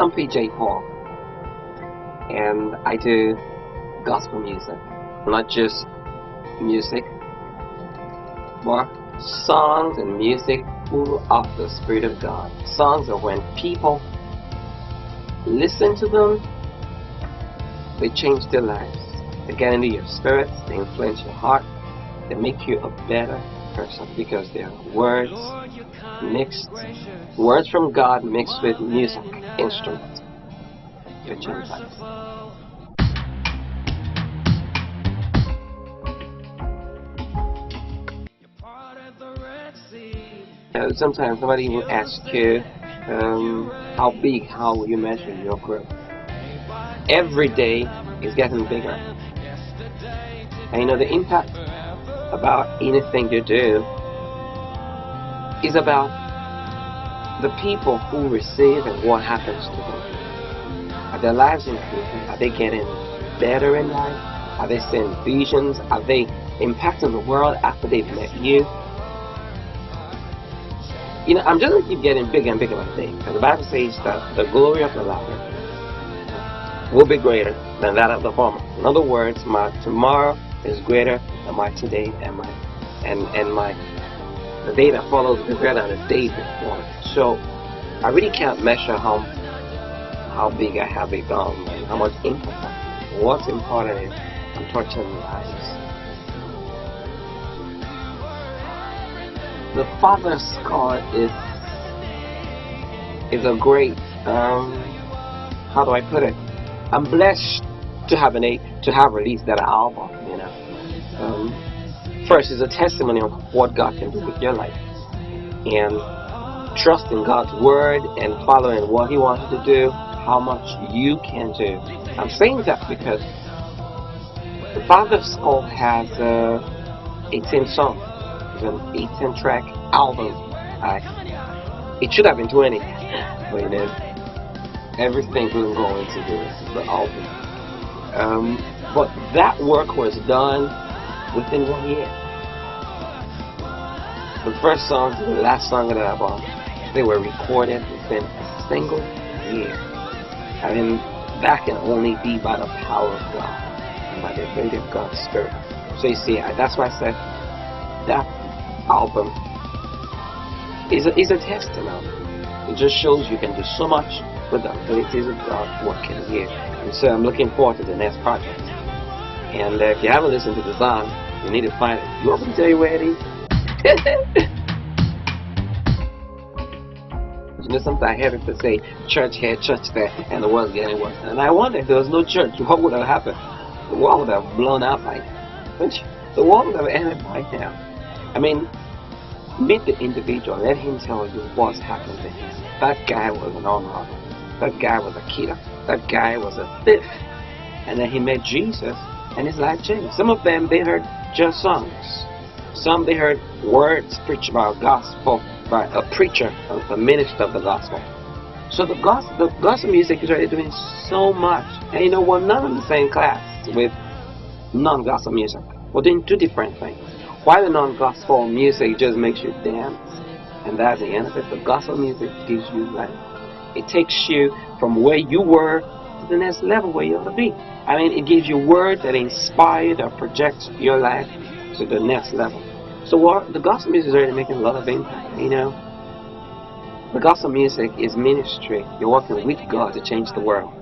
I'm Peejay and I do gospel music. Not just music, but songs and music full of the Spirit of God. Songs that when people listen to them, they change their lives. They get into your spirit, they influence your heart, they make you a better person because they're words from God mixed with music instruments. They change lives. Sometimes somebody will ask you, how will you measure your growth? Every day is getting bigger. And the impact about anything you do is about the people who receive and what happens to them. Are their lives improving? Are they getting better in life? Are they seeing visions? Are they impacting the world after they've met you? I'm just going to keep getting bigger and bigger by the day. Because the Bible says that the glory of the latter will be greater than that of the former. In other words, my tomorrow is greater than my today, and the day that follows will be greater than the day before. So I really can't measure how big I have become and how much impact I have. What's important is I'm touching lives. The Father's call is a great, how do I put it? I'm blessed to have released that album. First is a testimony of what God can do with your life, and trusting God's word and following what He wants to do, how much you can do. I'm saying that because the Father's call has 18 songs. It's an 18-track album. It should have been 20, but everything couldn't go into the album. But that work was done within 1 year. The first song to the last song of the album, they were recorded within a single year. That can only be by the power of God and by the ability of God's Spirit. So you see, that's why I said that album is a testimony. It just shows you can do so much with the abilities of God working here. And so I'm looking forward to the next project. And if you haven't listened to the song, you need to find it. You want me to tell you where it is? Sometimes I hear people say church here, church there, and the world's getting worse. And I wonder if there was no church, what would have happened? The world would have blown up by now. The world would have ended by now. Meet the individual, let him tell you what's happened to him. That guy was an armed robber. That guy was a killer. That guy was a thief. And then he met Jesus, and his life changed. Some of them, they heard just songs. Some, they heard words preached about gospel by a preacher, a minister of the gospel. So the gospel music is already doing so much. And we're not in the same class with non-gospel music. We're doing two different things. While the non-gospel music just makes you dance, and that's the end of it, the gospel music gives you life. It takes you from where you were to the next level where you ought to be. It gives you words that inspire or project your life to the next level. So the gospel music is already making a lot of impact. The gospel music is ministry. You're working with God to change the world.